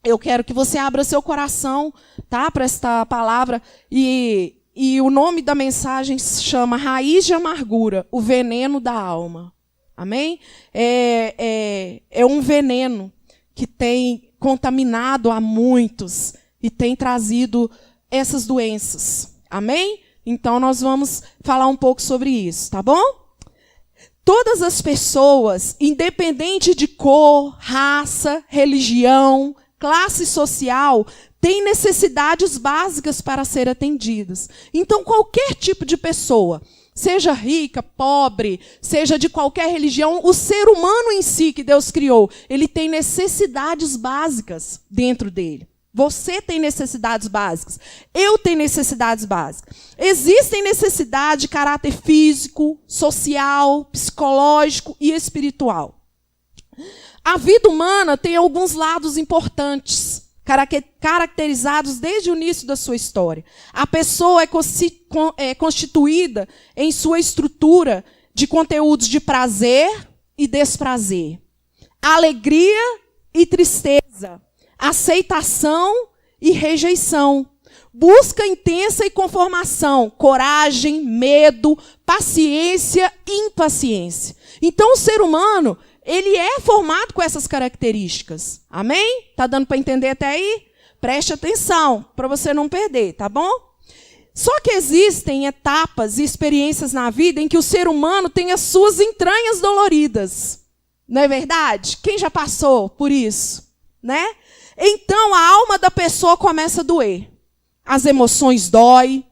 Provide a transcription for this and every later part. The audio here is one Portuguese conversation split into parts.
eu quero que você abra seu coração, tá, para esta palavra. E o nome da mensagem se chama Raiz de Amargura, o veneno da alma. Amém? É um veneno que tem contaminado a muitos e tem trazido essas doenças. Amém? Então, nós vamos falar um pouco sobre isso, tá bom? Todas as pessoas, independente de cor, raça, religião, classe social, têm necessidades básicas para ser atendidas. Então, qualquer tipo de pessoa, seja rica, pobre, seja de qualquer religião, o ser humano em si que Deus criou, ele tem necessidades básicas dentro dele. Você tem necessidades básicas. Eu tenho necessidades básicas. Existem necessidades de caráter físico, social, psicológico e espiritual. A vida humana tem alguns lados importantes, caracterizados desde o início da sua história. A pessoa é constituída em sua estrutura de conteúdos de prazer e desprazer, alegria e tristeza, aceitação e rejeição, busca intensa e conformação, coragem, medo, paciência e impaciência. Então, o ser humano, ele é formado com essas características. Amém? Tá dando para entender até aí? Preste atenção, para você não perder, tá bom? Só que existem etapas e experiências na vida em que o ser humano tem as suas entranhas doloridas. Não é verdade? Quem já passou por isso? Né? Então, a alma da pessoa começa a doer. As emoções doem.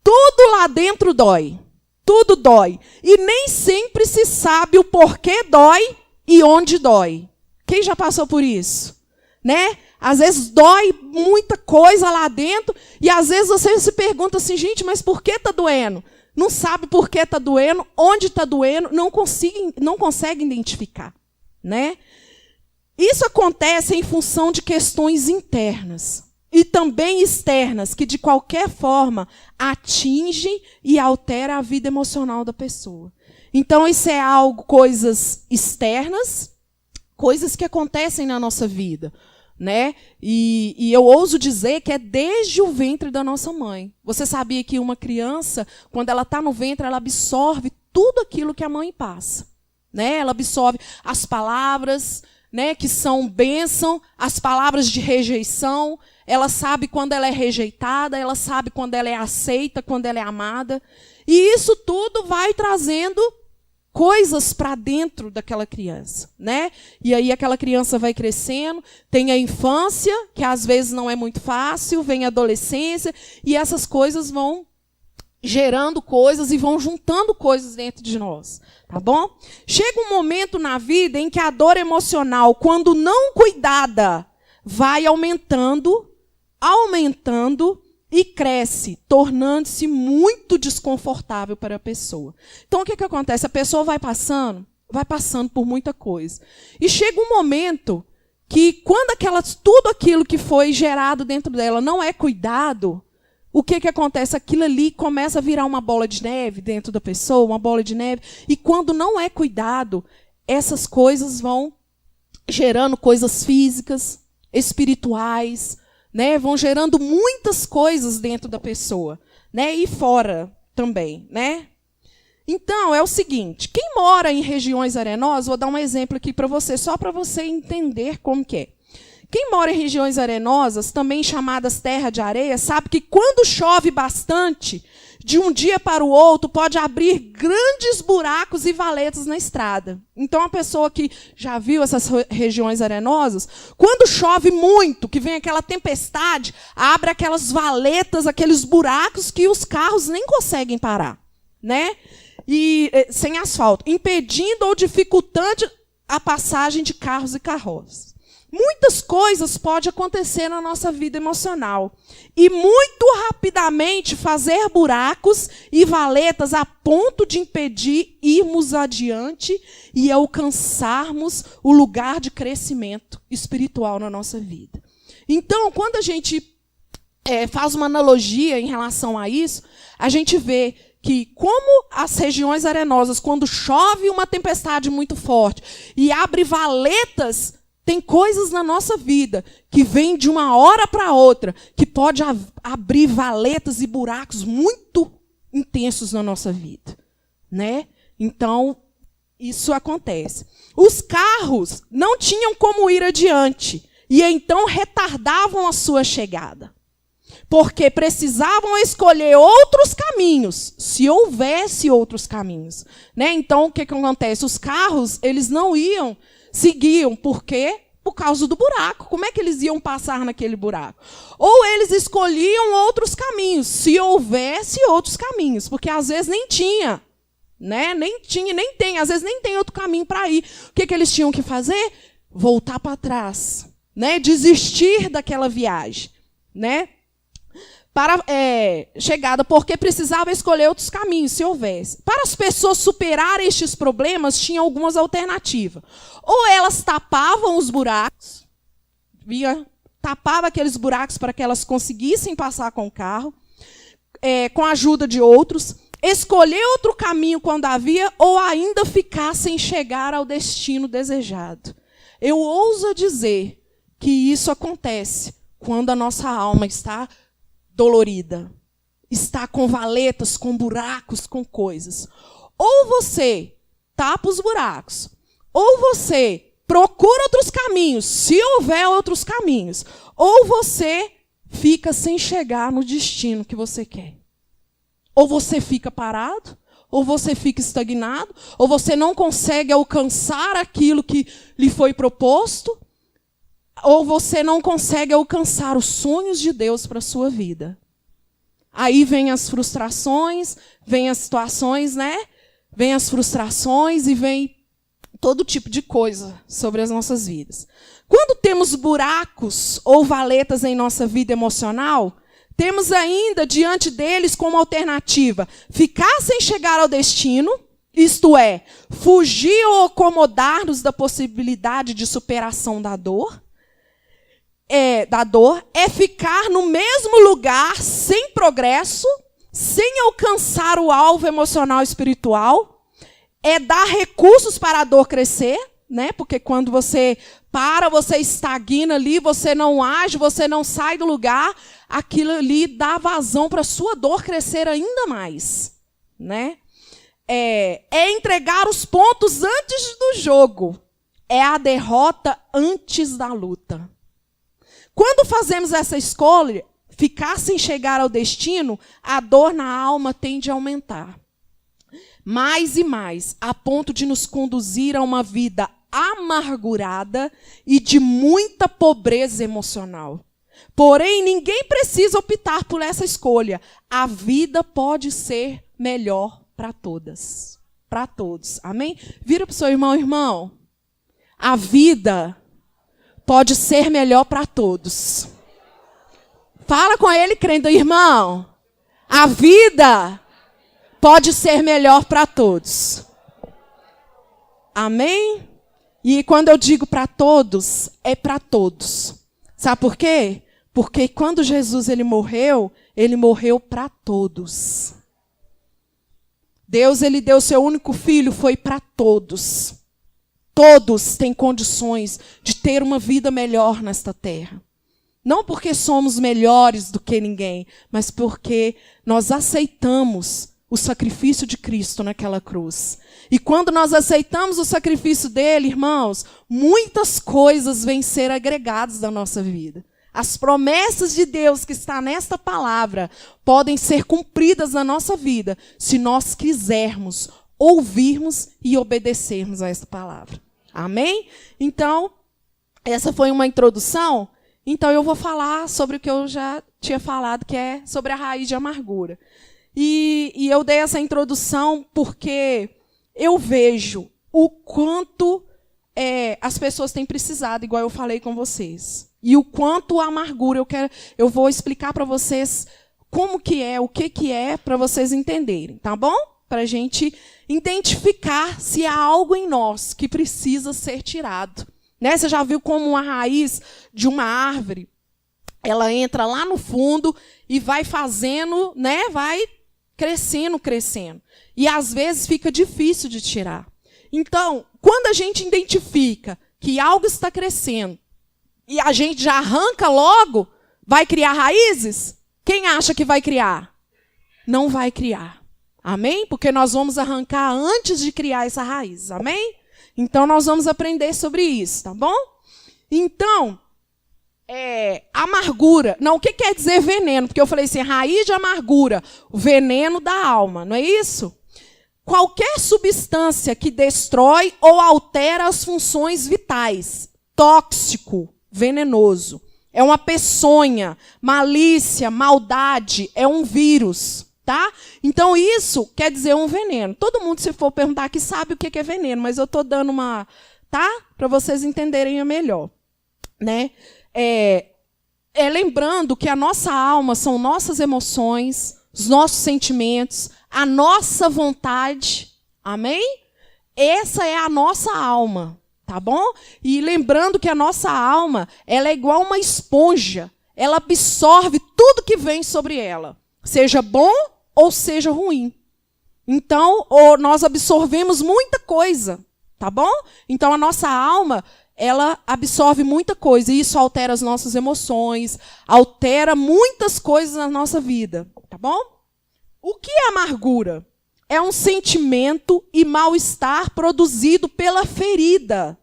Tudo lá dentro dói. Tudo dói. E nem sempre se sabe o porquê dói e onde dói. Quem já passou por isso? Né? Às vezes dói muita coisa lá dentro. E às vezes você se pergunta assim, gente, mas por que está doendo? Não sabe por que está doendo, onde está doendo, não consegue identificar. Né? Isso acontece em função de questões internas e também externas, que de qualquer forma atingem e alteram a vida emocional da pessoa. Então, isso é coisas externas, coisas que acontecem na nossa vida. Né? E eu ouso dizer que é desde o ventre da nossa mãe. Você sabia que uma criança, quando ela está no ventre, ela absorve tudo aquilo que a mãe passa. Né? Ela absorve as palavras, né, que são bênção, as palavras de rejeição. Ela sabe quando ela é rejeitada, ela sabe quando ela é aceita, quando ela é amada. E isso tudo vai trazendo coisas para dentro daquela criança. Né? E aí aquela criança vai crescendo, tem a infância, que às vezes não é muito fácil, vem a adolescência, e essas coisas vão gerando coisas e vão juntando coisas dentro de nós. Tá bom? Chega um momento na vida em que a dor emocional, quando não cuidada, vai aumentando e cresce, tornando-se muito desconfortável para a pessoa. Então, o que acontece? A pessoa vai passando por muita coisa. E chega um momento que, quando tudo aquilo que foi gerado dentro dela não é cuidado, o que acontece? Aquilo ali começa a virar uma bola de neve dentro da pessoa, uma bola de neve. E quando não é cuidado, essas coisas vão gerando coisas físicas, espirituais, né? Vão gerando muitas coisas dentro da pessoa, né? E fora também, né? Então, é o seguinte, quem mora em regiões arenosas, vou dar um exemplo aqui para você, só para você entender como que é. Quem mora em regiões arenosas, também chamadas terra de areia, sabe que quando chove bastante, de um dia para o outro, pode abrir grandes buracos e valetas na estrada. Então, a pessoa que já viu essas regiões arenosas, quando chove muito, que vem aquela tempestade, abre aquelas valetas, aqueles buracos que os carros nem conseguem parar. Né? E sem asfalto, impedindo ou dificultando a passagem de carros e carroças. Muitas coisas podem acontecer na nossa vida emocional. E muito rapidamente fazer buracos e valetas a ponto de impedir irmos adiante e alcançarmos o lugar de crescimento espiritual na nossa vida. Então, quando a gente faz uma analogia em relação a isso, a gente vê que como as regiões arenosas, quando chove uma tempestade muito forte e abre valetas, Tem coisas na nossa vida que vêm de uma hora para outra, que pode abrir valetas e buracos muito intensos na nossa vida, né? Então, isso acontece. Os carros não tinham como ir adiante, e então retardavam a sua chegada, porque precisavam escolher outros caminhos, se houvesse outros caminhos, né? Então, o que acontece? Os carros, eles não seguiam, por quê? Por causa do buraco. Como é que eles iam passar naquele buraco? Ou eles escolhiam outros caminhos, se houvesse outros caminhos, porque às vezes nem tinha, né? Nem tem, às vezes nem tem outro caminho para ir. O que eles tinham que fazer? Voltar para trás, né? Desistir daquela viagem, né? Para chegada, porque precisava escolher outros caminhos, se houvesse. Para as pessoas superarem estes problemas, tinha algumas alternativas. Ou elas tapavam os buracos, tapava aqueles buracos para que elas conseguissem passar com o carro, com a ajuda de outros, escolher outro caminho quando havia, ou ainda ficar sem chegar ao destino desejado. Eu ouso dizer que isso acontece quando a nossa alma está dolorida, está com valetas, com buracos, com coisas. Ou você tapa os buracos, ou você procura outros caminhos, se houver outros caminhos, ou você fica sem chegar no destino que você quer. Ou você fica parado, ou você fica estagnado, ou você não consegue alcançar aquilo que lhe foi proposto, ou você não consegue alcançar os sonhos de Deus para a sua vida. Aí vem as frustrações, vem as situações, né? Vem as frustrações e vem todo tipo de coisa sobre as nossas vidas. Quando temos buracos ou valetas em nossa vida emocional, temos ainda diante deles como alternativa ficar sem chegar ao destino, isto é, fugir ou acomodar-nos da possibilidade de superação da dor, é ficar no mesmo lugar, sem progresso, sem alcançar o alvo emocional e espiritual, é dar recursos para a dor crescer, né? Porque quando você para, você estagna ali, você não age, você não sai do lugar, aquilo ali dá vazão para a sua dor crescer ainda mais, né? É entregar os pontos antes do jogo, é a derrota antes da luta. Quando fazemos essa escolha, ficar sem chegar ao destino, a dor na alma tende a aumentar. Mais e mais, a ponto de nos conduzir a uma vida amargurada e de muita pobreza emocional. Porém, ninguém precisa optar por essa escolha. A vida pode ser melhor para todas. Para todos. Amém? Vira para o seu irmão. A vida pode ser melhor para todos. Fala com ele, crendo, irmão. A vida pode ser melhor para todos. Amém? E quando eu digo para todos, é para todos. Sabe por quê? Porque quando Jesus ele morreu para todos. Deus ele deu seu único filho, foi para todos. Todos têm condições de ter uma vida melhor nesta terra. Não porque somos melhores do que ninguém, mas porque nós aceitamos o sacrifício de Cristo naquela cruz. E quando nós aceitamos o sacrifício dele, irmãos, muitas coisas vêm ser agregadas na nossa vida. As promessas de Deus que está nesta palavra podem ser cumpridas na nossa vida, se nós quisermos ouvirmos e obedecermos a esta palavra. Amém? Então, essa foi uma introdução. Então, eu vou falar sobre o que eu já tinha falado, que é sobre a raiz de amargura. E eu dei essa introdução porque eu vejo o quanto as pessoas têm precisado, igual eu falei com vocês. E o quanto a amargura, eu vou explicar para vocês como que é, o que é, para vocês entenderem, tá bom? Para a gente identificar se há algo em nós que precisa ser tirado. Né? Você já viu como uma raiz de uma árvore, ela entra lá no fundo e vai fazendo, né? Vai crescendo. E às vezes fica difícil de tirar. Então, quando a gente identifica que algo está crescendo e a gente já arranca logo, vai criar raízes? Quem acha que vai criar? Não vai criar. Amém? Porque nós vamos arrancar antes de criar essa raiz. Amém? Então, nós vamos aprender sobre isso, tá bom? Então, amargura. Não, o que quer dizer veneno? Porque eu falei assim, raiz de amargura, o veneno da alma, não é isso? Qualquer substância que destrói ou altera as funções vitais. Tóxico, venenoso. É uma peçonha, malícia, maldade, é um vírus. Tá? Então, isso quer dizer um veneno. Todo mundo, se for perguntar aqui, sabe o que é veneno, mas eu estou dando uma... Tá? Para vocês entenderem melhor. Né? Lembrando que a nossa alma são nossas emoções, os nossos sentimentos, a nossa vontade. Amém? Essa é a nossa alma. Tá bom? E lembrando que a nossa alma, ela é igual uma esponja. Ela absorve tudo que vem sobre ela. Seja bom ou seja ruim. Então, nós absorvemos muita coisa, tá bom? Então, a nossa alma, ela absorve muita coisa. E isso altera as nossas emoções, altera muitas coisas na nossa vida, tá bom? O que é amargura? É um sentimento e mal-estar produzido pela ferida,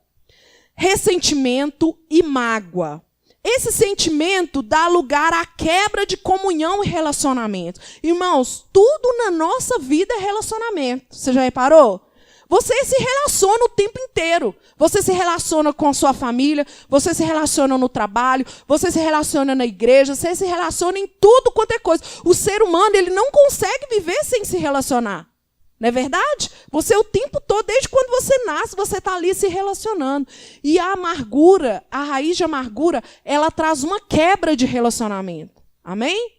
ressentimento e mágoa. Esse sentimento dá lugar à quebra de comunhão e relacionamento. Irmãos, tudo na nossa vida é relacionamento. Você já reparou? Você se relaciona o tempo inteiro. Você se relaciona com a sua família, você se relaciona no trabalho, você se relaciona na igreja, você se relaciona em tudo quanto é coisa. O ser humano, ele não consegue viver sem se relacionar. Não é verdade? Você o tempo todo, desde quando você nasce, você está ali se relacionando. E a amargura, a raiz de amargura, ela traz uma quebra de relacionamento. Amém?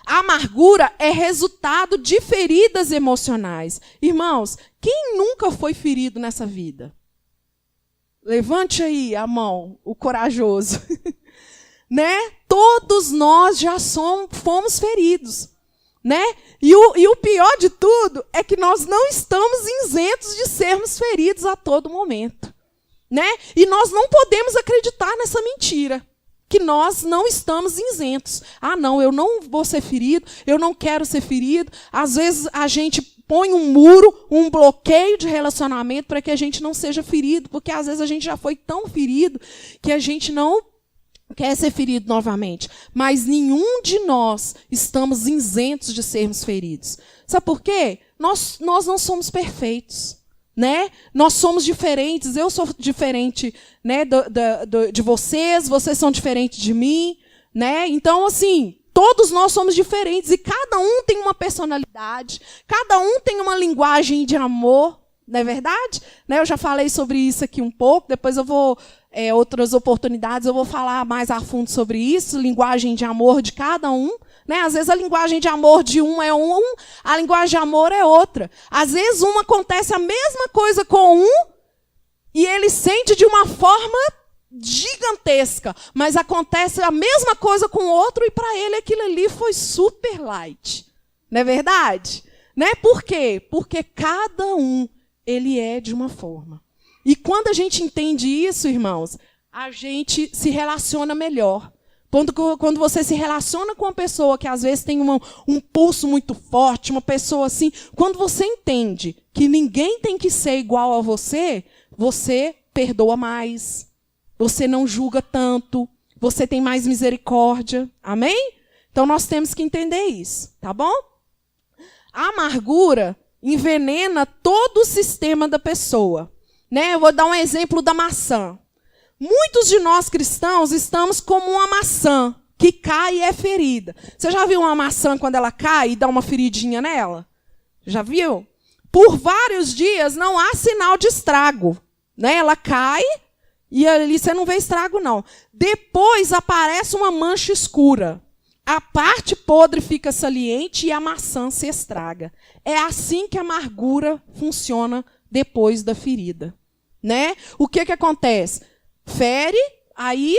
A amargura é resultado de feridas emocionais. Irmãos, quem nunca foi ferido nessa vida? Levante aí a mão, o corajoso. Né? Todos nós já fomos feridos. Né? E o pior de tudo é que nós não estamos isentos de sermos feridos a todo momento. Né? E nós não podemos acreditar nessa mentira, que nós não estamos isentos. Ah, não, eu não vou ser ferido, eu não quero ser ferido. Às vezes a gente põe um muro, um bloqueio de relacionamento para que a gente não seja ferido, porque às vezes a gente já foi tão ferido que a gente não quer ser ferido novamente. Mas nenhum de nós estamos isentos de sermos feridos. Sabe por quê? Nós não somos perfeitos. Né? Nós somos diferentes. Eu sou diferente, né, de vocês são diferentes de mim. Né? Então, assim, todos nós somos diferentes. E cada um tem uma personalidade. Cada um tem uma linguagem de amor. Não é verdade? Né? Eu já falei sobre isso aqui um pouco. Depois eu vou... outras oportunidades, eu vou falar mais a fundo sobre isso, linguagem de amor de cada um. Né? Às vezes a linguagem de amor de um é a linguagem de amor é outra. Às vezes acontece a mesma coisa com um e ele sente de uma forma gigantesca, mas acontece a mesma coisa com o outro e para ele aquilo ali foi super light. Não é verdade? Né? Por quê? Porque cada um ele é de uma forma. E quando a gente entende isso, irmãos, a gente se relaciona melhor. Quando você se relaciona com uma pessoa que às vezes tem um pulso muito forte, uma pessoa assim, quando você entende que ninguém tem que ser igual a você, você perdoa mais, você não julga tanto, você tem mais misericórdia. Amém? Então nós temos que entender isso, tá bom? A amargura envenena todo o sistema da pessoa. Né? Eu vou dar um exemplo da maçã. Muitos de nós cristãos estamos como uma maçã que cai e é ferida. Você já viu uma maçã quando ela cai e dá uma feridinha nela? Já viu? Por vários dias não há sinal de estrago. Né? Ela cai e ali você não vê estrago, não. Depois aparece uma mancha escura. A parte podre fica saliente e a maçã se estraga. É assim que a amargura funciona depois da ferida. Né? O que acontece? Fere, aí,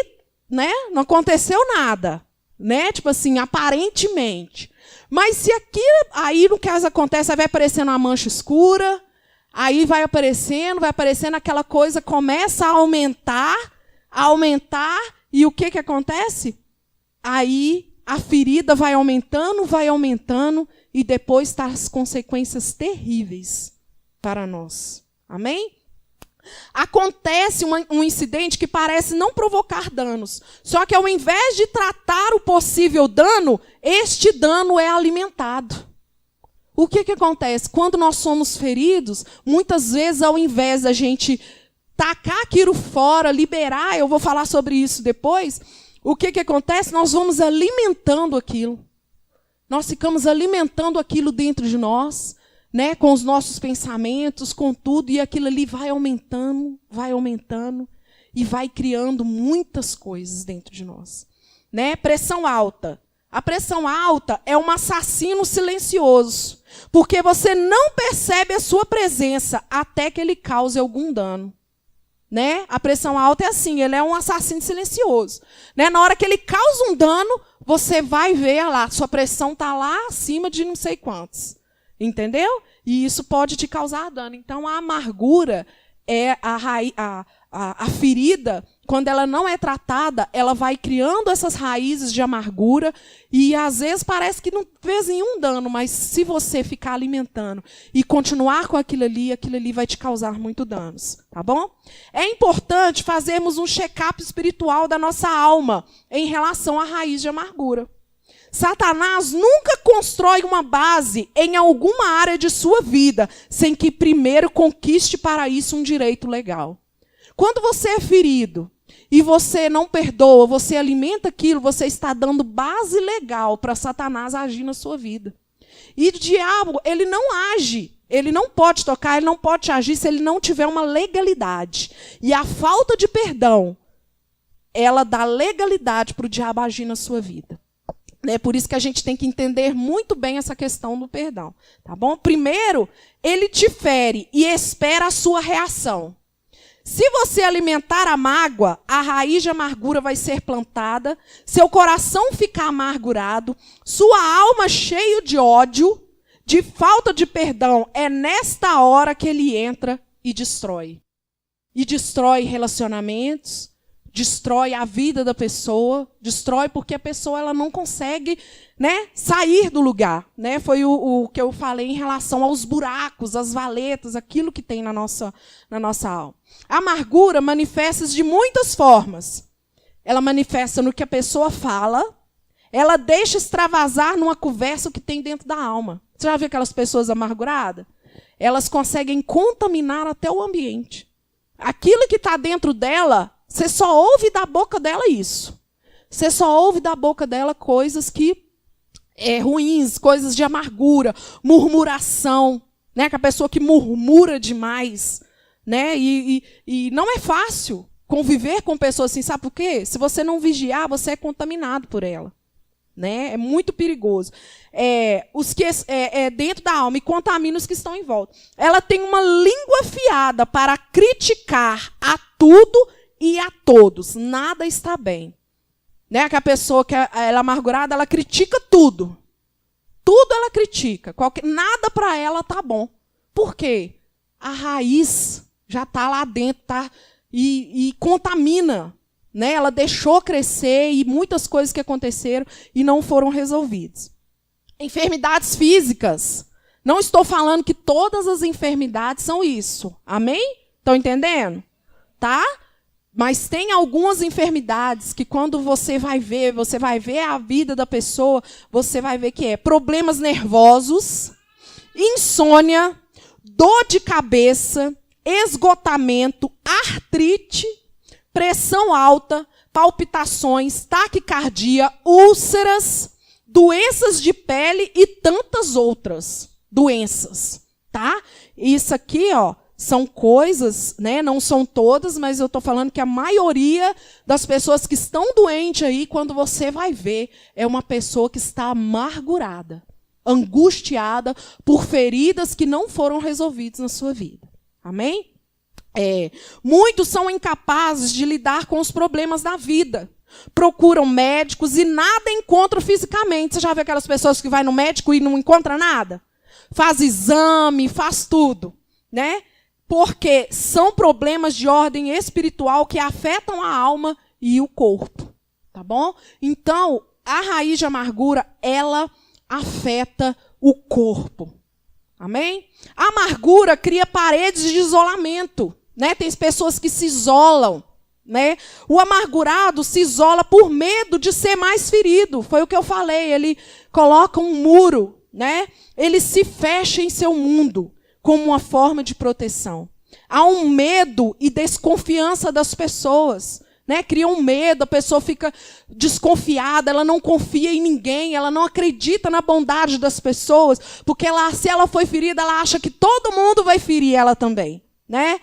né, não aconteceu nada. Né? Tipo assim, aparentemente. Mas se aqui, aí no caso acontece, aí vai aparecendo uma mancha escura, Aí vai aparecendo, aquela coisa começa a aumentar, e o que acontece? Aí a ferida vai aumentando, e depois tá as consequências terríveis para nós. Amém? Acontece um incidente que parece não provocar danos. Só que ao invés de tratar o possível dano, este dano é alimentado. O que acontece? Quando nós somos feridos, muitas vezes ao invés da gente tacar aquilo fora, liberar, eu vou falar sobre isso depois, o que acontece? Nós vamos alimentando aquilo. Nós ficamos alimentando aquilo dentro de nós, né, com os nossos pensamentos, com tudo, e aquilo ali vai aumentando, e vai criando muitas coisas dentro de nós. Né? Pressão alta. A pressão alta é um assassino silencioso, porque você não percebe a sua presença até que ele cause algum dano. Né? A pressão alta é assim, ele é um assassino silencioso. Né? Na hora que ele causa um dano, você vai ver lá, sua pressão está lá acima de não sei quantos. Entendeu? E isso pode te causar dano. Então, a amargura é a ferida, quando ela não é tratada, ela vai criando essas raízes de amargura e, às vezes, parece que não fez nenhum dano, mas se você ficar alimentando e continuar com aquilo ali vai te causar muito danos. Tá bom? É importante fazermos um check-up espiritual da nossa alma em relação à raiz de amargura. Satanás nunca constrói uma base em alguma área de sua vida sem que primeiro conquiste para isso um direito legal. Quando você é ferido e você não perdoa, você alimenta aquilo, você está dando base legal para Satanás agir na sua vida. E o diabo, ele não age, ele não pode tocar, ele não pode agir se ele não tiver uma legalidade. E a falta de perdão, ela dá legalidade para o diabo agir na sua vida. É por isso que a gente tem que entender muito bem essa questão do perdão. Tá bom? Primeiro, ele te fere e espera a sua reação. Se você alimentar a mágoa, a raiz de amargura vai ser plantada, seu coração ficar amargurado, sua alma cheia de ódio, de falta de perdão, é nesta hora que ele entra e destrói. E destrói relacionamentos, destrói a vida da pessoa, destrói porque a pessoa ela não consegue, né, sair do lugar. Né? Foi o que eu falei em relação aos buracos, as valetas, aquilo que tem na nossa alma. A amargura manifesta-se de muitas formas. Ela manifesta no que a pessoa fala, ela deixa extravasar numa conversa que tem dentro da alma. Você já viu aquelas pessoas amarguradas? Elas conseguem contaminar até o ambiente. Aquilo que está dentro dela, você só ouve da boca dela isso. Você só ouve da boca dela coisas que ruins, coisas de amargura, murmuração, né? Que a pessoa que murmura demais, né? E não é fácil conviver com pessoas assim, sabe por quê? Se você não vigiar, você é contaminado por ela. Né? É muito perigoso. Os que dentro da alma e contamina os que estão em volta. Ela tem uma língua afiada para criticar a tudo e a todos. Nada está bem. Né? Que a pessoa que ela é amargurada, ela critica tudo. Tudo ela critica. Nada para ela está bom. Por quê? A raiz já está lá dentro, tá? E contamina. Né? Ela deixou crescer e muitas coisas que aconteceram e não foram resolvidas. Enfermidades físicas. Não estou falando que todas as enfermidades são isso. Amém? Estão entendendo? Tá? Mas tem algumas enfermidades que quando você vai ver a vida da pessoa, você vai ver que é problemas nervosos, insônia, dor de cabeça, esgotamento, artrite, pressão alta, palpitações, taquicardia, úlceras, doenças de pele e tantas outras doenças, tá? Isso aqui, ó, são coisas, né? Não são todas, mas eu estou falando que a maioria das pessoas que estão doentes aí, quando você vai ver, é uma pessoa que está amargurada, angustiada por feridas que não foram resolvidas na sua vida. Amém? Muitos são incapazes de lidar com os problemas da vida. Procuram médicos e nada encontram fisicamente. Você já viu aquelas pessoas que vai no médico e não encontra nada? Faz exame, faz tudo, né? porque são problemas de ordem espiritual que afetam a alma e o corpo, tá bom? Então, a raiz de amargura, ela afeta o corpo. Amém? A amargura cria paredes de isolamento, né? Tem pessoas que se isolam, né? O amargurado se isola por medo de ser mais ferido. Foi o que eu falei, ele coloca um muro, né? Ele se fecha em seu mundo como uma forma de proteção. Há um medo e desconfiança das pessoas, né? Cria um medo, a pessoa fica desconfiada, ela não confia em ninguém, ela não acredita na bondade das pessoas, porque se ela foi ferida, ela acha que todo mundo vai ferir ela também, né?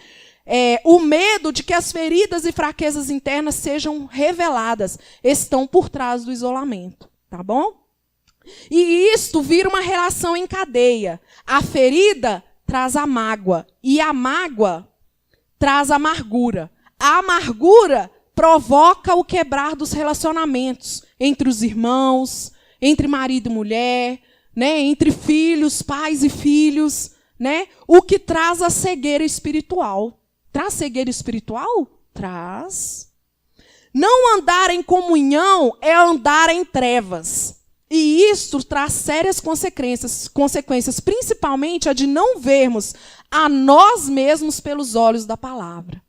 O medo de que as feridas e fraquezas internas sejam reveladas estão por trás do isolamento, tá bom? E isto vira uma relação em cadeia. A ferida traz a mágoa, e a mágoa traz a amargura. A amargura provoca o quebrar dos relacionamentos entre os irmãos, entre marido e mulher, né? Entre filhos, pais e filhos, né? O que traz a cegueira espiritual. Traz cegueira espiritual? Traz. Não andar em comunhão é andar em trevas. E isso traz sérias consequências, principalmente a de não vermos a nós mesmos pelos olhos da palavra.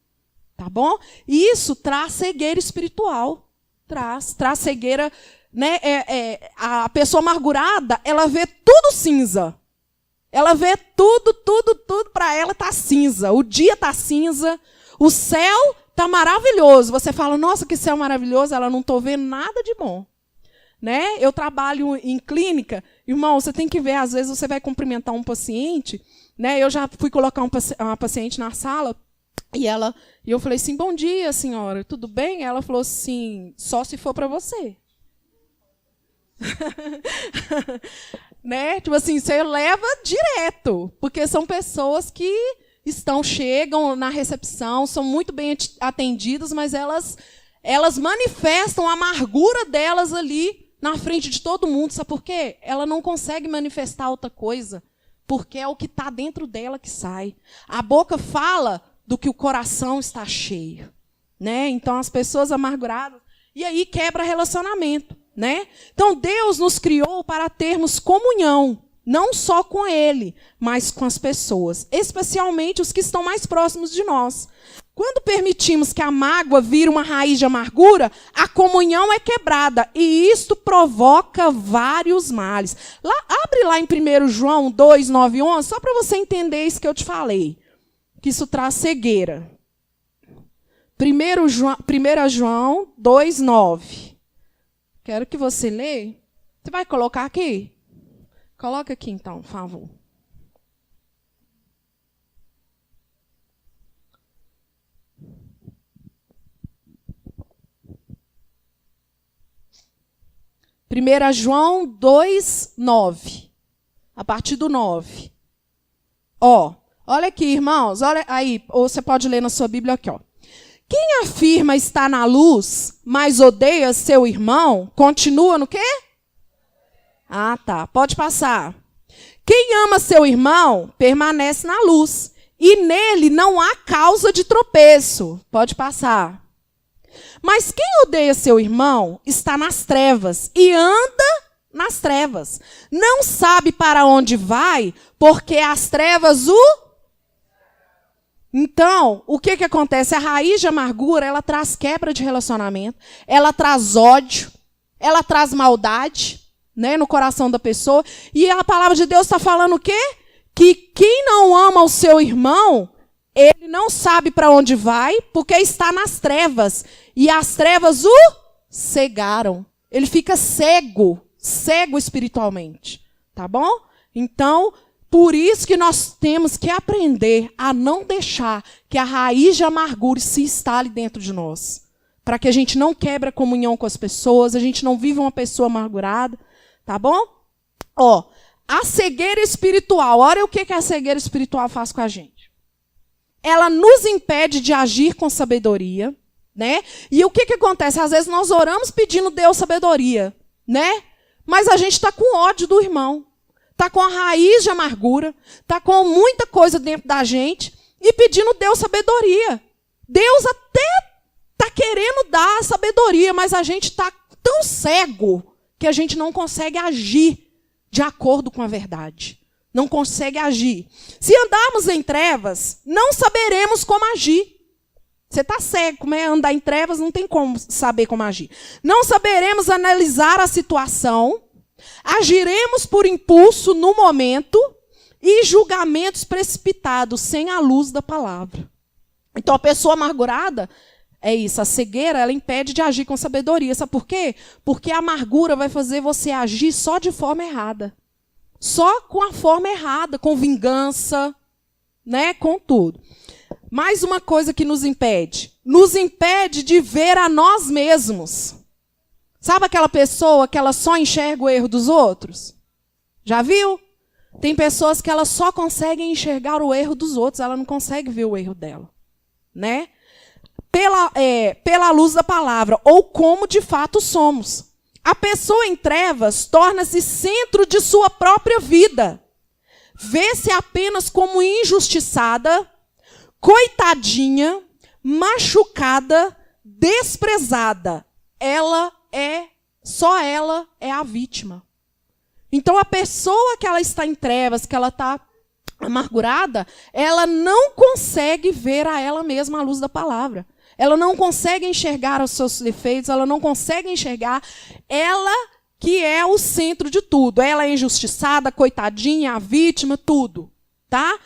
Tá bom? E isso traz cegueira espiritual. Traz cegueira, né? A pessoa amargurada, ela vê tudo cinza. Ela vê tudo para ela tá cinza. O dia tá cinza, o céu tá maravilhoso. Você fala, nossa, que céu maravilhoso, ela não tô vendo nada de bom. Né? Eu trabalho em clínica, irmão, você tem que ver, às vezes você vai cumprimentar um paciente, né? Eu já fui colocar uma paciente na sala, e eu falei assim, bom dia, senhora, tudo bem? Ela falou assim, só se for para você. Né? Tipo assim, você leva direto, porque são pessoas que chegam na recepção, são muito bem atendidas, mas elas manifestam a amargura delas ali na frente de todo mundo. Sabe por quê? Ela não consegue manifestar outra coisa, porque é o que está dentro dela que sai. A boca fala do que o coração está cheio, né? Então, as pessoas amarguradas, e aí quebra relacionamento, né? Então, Deus nos criou para termos comunhão, não só com Ele, mas com as pessoas, especialmente os que estão mais próximos de nós. Quando permitimos que a mágoa vire uma raiz de amargura, a comunhão é quebrada, e isto provoca vários males. Abre lá em 1 João 2, 9 e 11, só para você entender isso que eu te falei, que isso traz cegueira. 1 João 2, 9. Quero que você leia. Você vai colocar aqui? Coloca aqui, então, por favor. João 2, 9. A partir do 9. Olha aqui, irmãos. Olha aí, ou você pode ler na sua Bíblia aqui, ó. Quem afirma estar na luz, mas odeia seu irmão, continua no quê? Ah, tá. Pode passar. Quem ama seu irmão, permanece na luz, e nele não há causa de tropeço. Pode passar. Mas quem odeia seu irmão está nas trevas e anda nas trevas. Não sabe para onde vai, porque as trevas o... Então, o que acontece? A raiz de amargura, ela traz quebra de relacionamento, ela traz ódio, ela traz maldade, né, no coração da pessoa. E a palavra de Deus está falando o quê? Que quem não ama o seu irmão, ele não sabe para onde vai, porque está nas trevas. E as trevas o cegaram. Ele fica cego espiritualmente. Tá bom? Então, por isso que nós temos que aprender a não deixar que a raiz de amargura se instale dentro de nós. Para que a gente não quebre a comunhão com as pessoas, a gente não viva uma pessoa amargurada. Tá bom? A cegueira espiritual. Olha o que a cegueira espiritual faz com a gente. Ela nos impede de agir com sabedoria, né? E o que acontece? Às vezes nós oramos pedindo Deus sabedoria, né? Mas a gente está com ódio do irmão. Está com a raiz de amargura. Está com muita coisa dentro da gente. e pedindo Deus sabedoria. Deus até está querendo dar sabedoria, mas a gente está tão cego que a gente não consegue agir de acordo com a verdade. Não consegue agir. Se andarmos em trevas, não saberemos como agir. Você está cego, como é andar em trevas, não tem como saber como agir. Não saberemos analisar a situação, agiremos por impulso no momento e julgamentos precipitados, sem a luz da palavra. Então, a pessoa amargurada, é isso, a cegueira, ela impede de agir com sabedoria. Sabe por quê? Porque a amargura vai fazer você agir só de forma errada. Só com a forma errada, com vingança, né, com tudo. Mais uma coisa que nos impede de ver a nós mesmos. Sabe aquela pessoa que ela só enxerga o erro dos outros? Já viu? Tem pessoas que elas só conseguem enxergar o erro dos outros, ela não consegue ver o erro dela, né? Pela luz da palavra, ou como de fato somos. A pessoa em trevas torna-se centro de sua própria vida. Vê-se apenas como injustiçada, coitadinha, machucada, desprezada. Só ela é a vítima. Então, a pessoa que ela está em trevas, que ela está amargurada, ela não consegue ver a ela mesma à luz da palavra. Ela não consegue enxergar os seus defeitos, ela não consegue enxergar ela que é o centro de tudo. Ela é injustiçada, coitadinha, a vítima, tudo. Tá?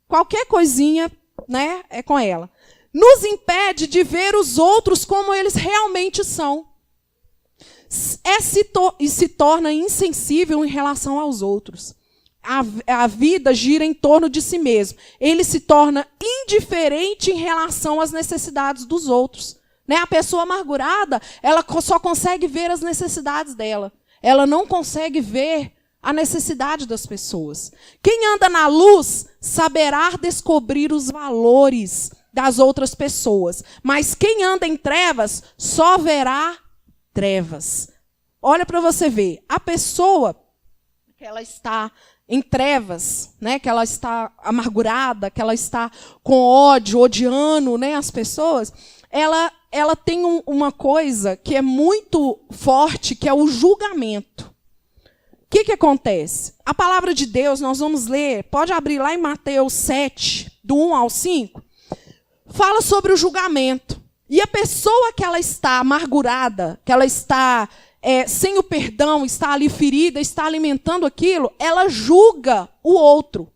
Qualquer coisinha, né, é com ela. Nos impede de ver os outros como eles realmente são. E se torna insensível em relação aos outros. A vida gira em torno de si mesmo. Ele se torna indiferente em relação às necessidades dos outros. Né? A pessoa amargurada, ela só consegue ver as necessidades dela. Ela não consegue ver a necessidade das pessoas. Quem anda na luz saberá descobrir os valores das outras pessoas. Mas quem anda em trevas só verá trevas. Olha para você ver. A pessoa que ela está em trevas, né, que ela está amargurada, que ela está com ódio, odiando, né, as pessoas, ela tem uma coisa que é muito forte, que é o julgamento. O que acontece? A palavra de Deus, nós vamos ler, pode abrir lá em Mateus 7, do 1 ao 5, fala sobre o julgamento. E a pessoa que ela está amargurada, que ela está sem o perdão, está ali ferida, está alimentando aquilo, ela julga o outro.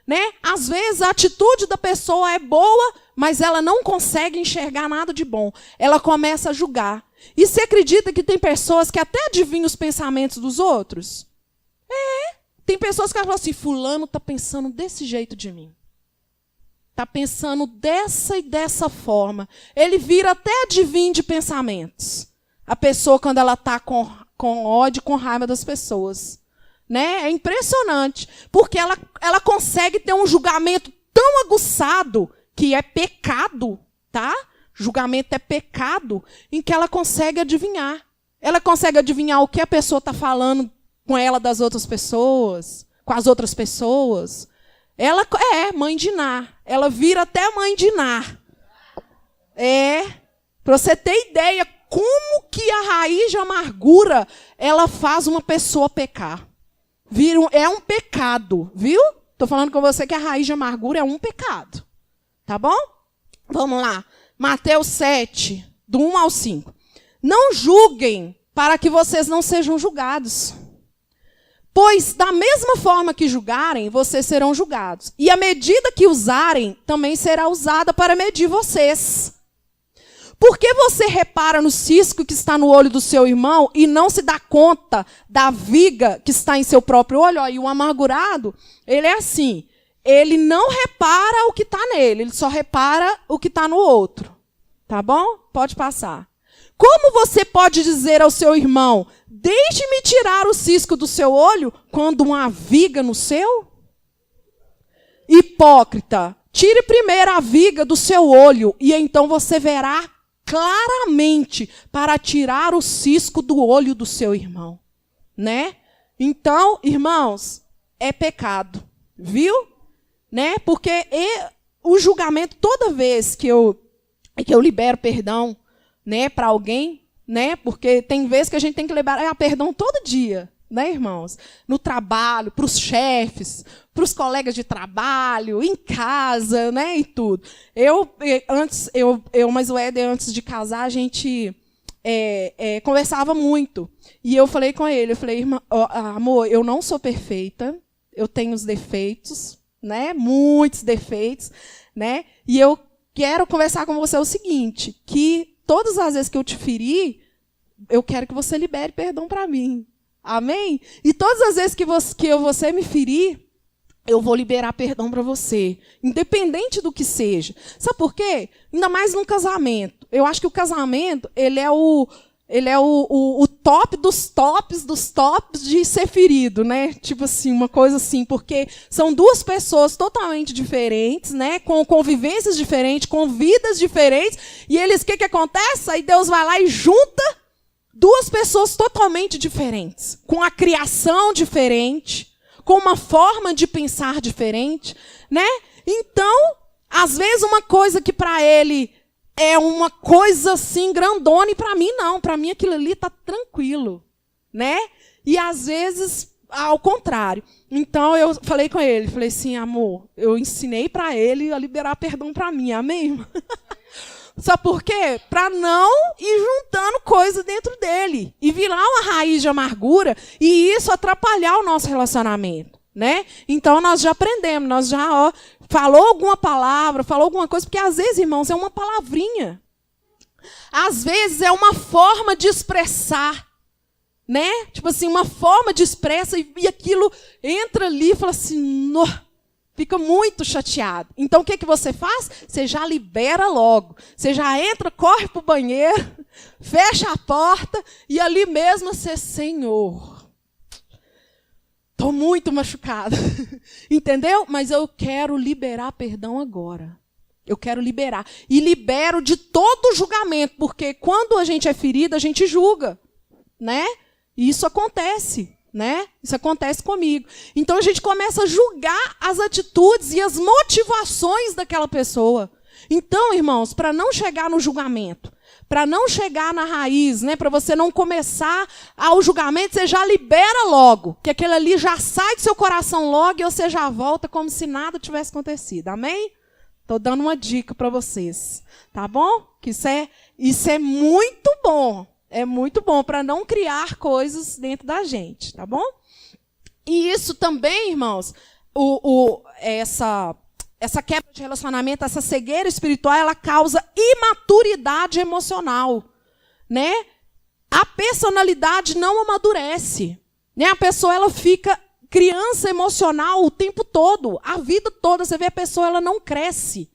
Né? Às vezes a atitude da pessoa é boa, mas ela não consegue enxergar nada de bom. Ela começa a julgar. E você acredita que tem pessoas que até adivinham os pensamentos dos outros? Tem pessoas que falam assim, fulano está pensando desse jeito de mim. Está pensando dessa e dessa forma. Ele vira até adivinho de pensamentos. A pessoa, quando ela está com ódio, com raiva das pessoas. Né? É impressionante. Porque ela consegue ter um julgamento tão aguçado, que é pecado, tá? Julgamento é pecado, em que ela consegue adivinhar. Ela consegue adivinhar o que a pessoa está falando com ela das outras pessoas, com as outras pessoas. Ela é mãe de Ná. Ela vira até mãe de Ná. Para você ter ideia como que a raiz de amargura ela faz uma pessoa pecar. É um pecado, viu? Estou falando com você que a raiz de amargura é um pecado. Tá bom? Vamos lá. Mateus 7, do 1 ao 5. Não julguem para que vocês não sejam julgados. Pois, da mesma forma que julgarem, vocês serão julgados. E a medida que usarem, também será usada para medir vocês. Por que você repara no cisco que está no olho do seu irmão e não se dá conta da viga que está em seu próprio olho? E o amargurado, ele é assim. Ele não repara o que está nele, ele só repara o que está no outro. Tá bom? Pode passar. Como você pode dizer ao seu irmão, deixe-me tirar o cisco do seu olho, quando uma viga no seu? Hipócrita, tire primeiro a viga do seu olho, e então você verá claramente para tirar o cisco do olho do seu irmão. Né? Então, irmãos, é pecado. Viu? Né? Porque o julgamento, toda vez que eu libero perdão, né, para alguém, né, porque tem vezes que a gente tem que liberar perdão todo dia, né, irmãos? No trabalho, para os chefes, para os colegas de trabalho, em casa, né, e tudo. Mas o Éder, antes de casar, a gente conversava muito. E eu falei com ele, eu falei, amor, eu não sou perfeita, eu tenho os defeitos, né, muitos defeitos, né, e eu quero conversar com você o seguinte, que todas as vezes que eu te feri, eu quero que você libere perdão para mim. Amém? E todas as vezes que você me ferir, eu vou liberar perdão para você, independente do que seja. Sabe por quê? Ainda mais num casamento. Eu acho que o casamento, ele é o top dos tops de ser ferido, né? Tipo assim, uma coisa assim, porque são duas pessoas totalmente diferentes, né? Com convivências diferentes, com vidas diferentes, e eles, o que acontece? Aí Deus vai lá e junta duas pessoas totalmente diferentes, com a criação diferente, com uma forma de pensar diferente, né? Então, às vezes uma coisa que para ele é uma coisa assim grandona e para mim não, para mim aquilo ali está tranquilo, né? E às vezes ao contrário. Então eu falei com ele, falei assim, amor, eu ensinei para ele a liberar perdão para mim, amém? Sabe por quê? Para não ir juntando coisa dentro dele e virar uma raiz de amargura e isso atrapalhar o nosso relacionamento, né? Então nós já aprendemos, nós já falou alguma palavra, falou alguma coisa, porque às vezes, irmãos, é uma palavrinha. Às vezes é uma forma de expressar, né? Tipo assim, uma forma de expressar e aquilo entra ali e fala assim, no. Fica muito chateado. Então, o que você faz? Você já libera logo. Você já entra, corre para o banheiro, fecha a porta e ali mesmo você, Senhor, estou muito machucada. Entendeu? Mas eu quero liberar perdão agora. Eu quero liberar. E libero de todo julgamento, porque quando a gente é ferida, a gente julga, né? E isso acontece. Né? Isso acontece comigo. Então a gente começa a julgar as atitudes e as motivações daquela pessoa. Então, irmãos, para não chegar no julgamento, para não chegar na raiz, né, para você não começar ao julgamento, você já libera logo, que aquele ali já sai do seu coração logo e você já volta como se nada tivesse acontecido. Amém? Estou dando uma dica para vocês, tá bom? Que isso é muito bom. É muito bom para não criar coisas dentro da gente, tá bom? E isso também, irmãos, essa quebra de relacionamento, essa cegueira espiritual, ela causa imaturidade emocional, né? A personalidade não amadurece, né? A pessoa ela fica criança emocional o tempo todo, a vida toda. Você vê a pessoa, ela não cresce,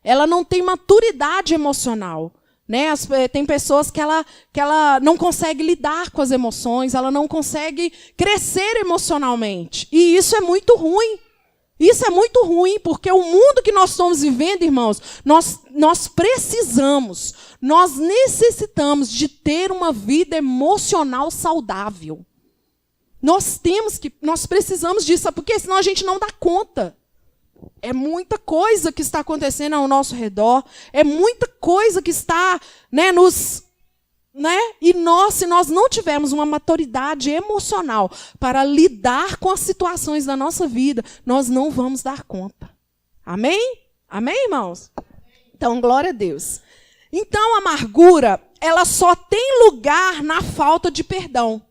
ela não tem maturidade emocional. Né? Tem pessoas que ela não consegue lidar com as emoções, ela não consegue crescer emocionalmente. E isso é muito ruim. Isso é muito ruim, porque o mundo que nós estamos vivendo, irmãos, nós precisamos, nós necessitamos de ter uma vida emocional saudável. Nós precisamos disso, porque senão a gente não dá conta. É muita coisa que está acontecendo ao nosso redor, é muita coisa que está, né, e se nós não tivermos uma maturidade emocional para lidar com as situações da nossa vida, nós não vamos dar conta. Amém? Amém, irmãos? Então, glória a Deus. Então, a amargura, ela só tem lugar na falta de perdão.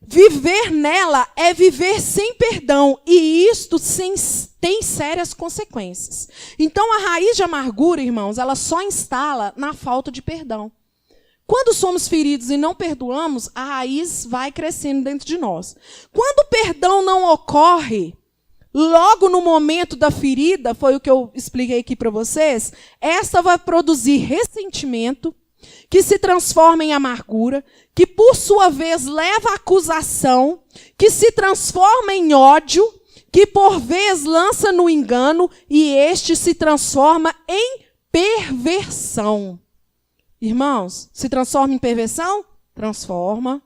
Viver nela é viver sem perdão, e isto tem sérias consequências. Então, a raiz de amargura, irmãos, ela só instala na falta de perdão. Quando somos feridos e não perdoamos, a raiz vai crescendo dentro de nós. Quando o perdão não ocorre, logo no momento da ferida, foi o que eu expliquei aqui para vocês, esta vai produzir ressentimento, que se transforma em amargura, que por sua vez leva à acusação, que se transforma em ódio, que por vez lança no engano, e este se transforma em perversão. Irmãos, se transforma em perversão? Transforma.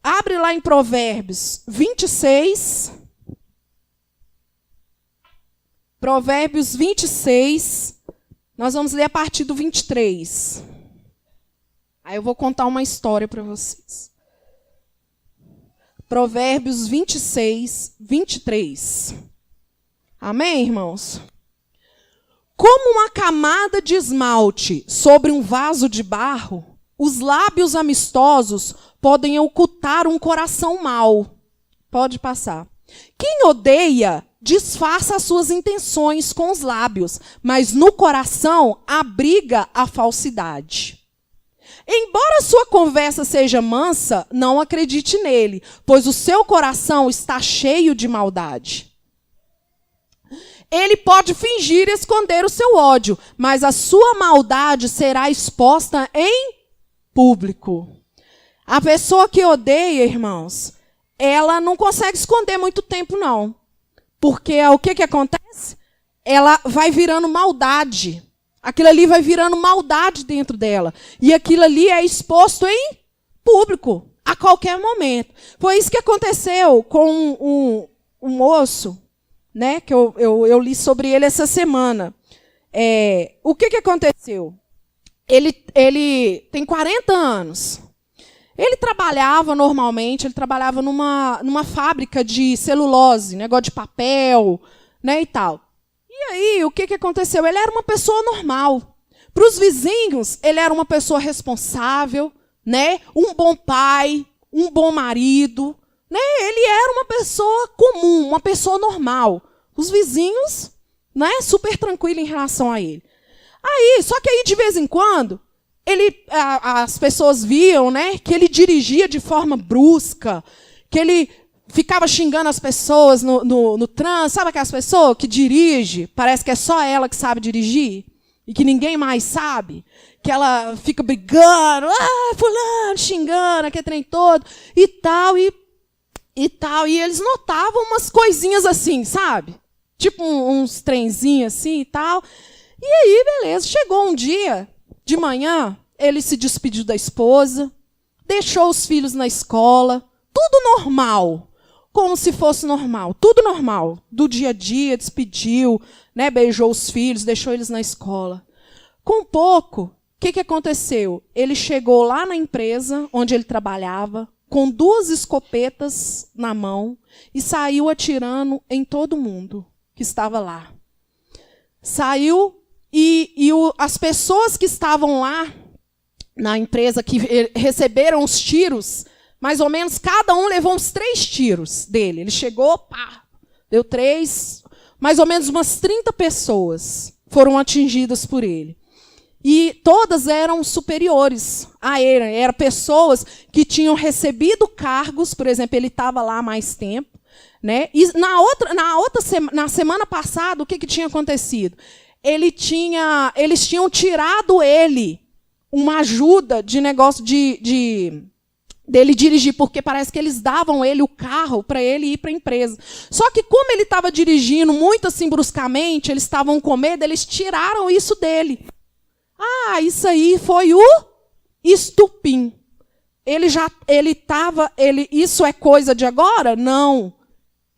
Abre lá em Provérbios 26. Provérbios 26, nós vamos ler a partir do 23. Aí eu vou contar uma história para vocês. Provérbios 26, 23. Amém, irmãos? Como uma camada de esmalte sobre um vaso de barro, os lábios amistosos podem ocultar um coração mau. Pode passar. Quem odeia, disfarça as suas intenções com os lábios, mas no coração abriga a falsidade. Embora sua conversa seja mansa, não acredite nele, pois o seu coração está cheio de maldade. Ele pode fingir esconder o seu ódio, mas a sua maldade será exposta em público. A pessoa que odeia, irmãos, ela não consegue esconder muito tempo, não. Porque o que acontece? Ela vai virando maldade. Aquilo ali vai virando maldade dentro dela. E aquilo ali é exposto em público, a qualquer momento. Foi isso que aconteceu com um moço, né, que eu li sobre ele essa semana. O que aconteceu? Ele tem 40 anos. Ele trabalhava normalmente, ele trabalhava numa fábrica de celulose, negócio de papel, né, e tal. E aí, o que aconteceu? Ele era uma pessoa normal. Para os vizinhos, ele era uma pessoa responsável, né, um bom pai, um bom marido, né? Ele era uma pessoa comum, uma pessoa normal. Os vizinhos, né, super tranquilos em relação a ele. Só que aí, de vez em quando, as pessoas viam, né, que ele dirigia de forma brusca, que ele ficava xingando as pessoas no trânsito. Sabe aquelas pessoas que dirige, parece que é só ela que sabe dirigir, e que ninguém mais sabe, que ela fica brigando, fulano, xingando, aquele trem todo, e tal, e eles notavam umas coisinhas assim, sabe? Tipo uns trenzinhos assim e tal. E aí, beleza, chegou um dia, de manhã, ele se despediu da esposa, deixou os filhos na escola, tudo normal, como se fosse normal, tudo normal, do dia a dia, despediu, né, beijou os filhos, deixou eles na escola. Com pouco, o que aconteceu? Ele chegou lá na empresa onde ele trabalhava, com 2 escopetas na mão, e saiu atirando em todo mundo que estava lá. Saiu as pessoas que estavam lá na empresa, que receberam os tiros, mais ou menos, cada um levou uns 3 tiros dele. Ele chegou, pá, deu 3, mais ou menos umas 30 pessoas foram atingidas por ele. E todas eram superiores a ele. Eram pessoas que tinham recebido cargos, por exemplo, ele estava lá há mais tempo, né? E na semana passada, o que tinha acontecido? Eles tinham tirado ele uma ajuda de negócio dele dirigir, porque parece que eles davam ele o carro para ele ir para a empresa. Só que como ele estava dirigindo muito assim bruscamente, eles estavam com medo, eles tiraram isso dele. Isso aí foi o estupim. Isso é coisa de agora? Não.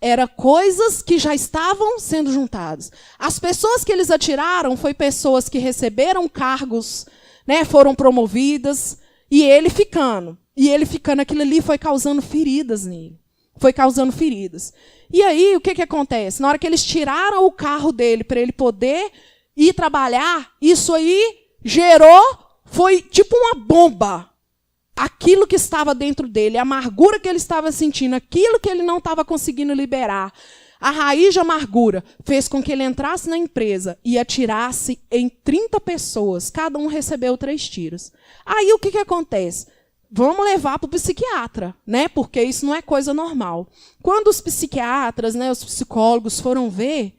Era coisas que já estavam sendo juntadas. As pessoas que eles atiraram foram pessoas que receberam cargos, né, foram promovidas, e ele ficando, aquilo ali foi causando feridas nele. Foi causando feridas. E aí, o que acontece? Na hora que eles tiraram o carro dele para ele poder ir trabalhar, isso aí foi tipo uma bomba. Aquilo que estava dentro dele, a amargura que ele estava sentindo, aquilo que ele não estava conseguindo liberar, a raiz de amargura fez com que ele entrasse na empresa e atirasse em 30 pessoas. Cada um recebeu 3 tiros. Aí o que acontece? Vamos levar para o psiquiatra, né? Porque isso não é coisa normal. Quando os psiquiatras, né, os psicólogos foram ver,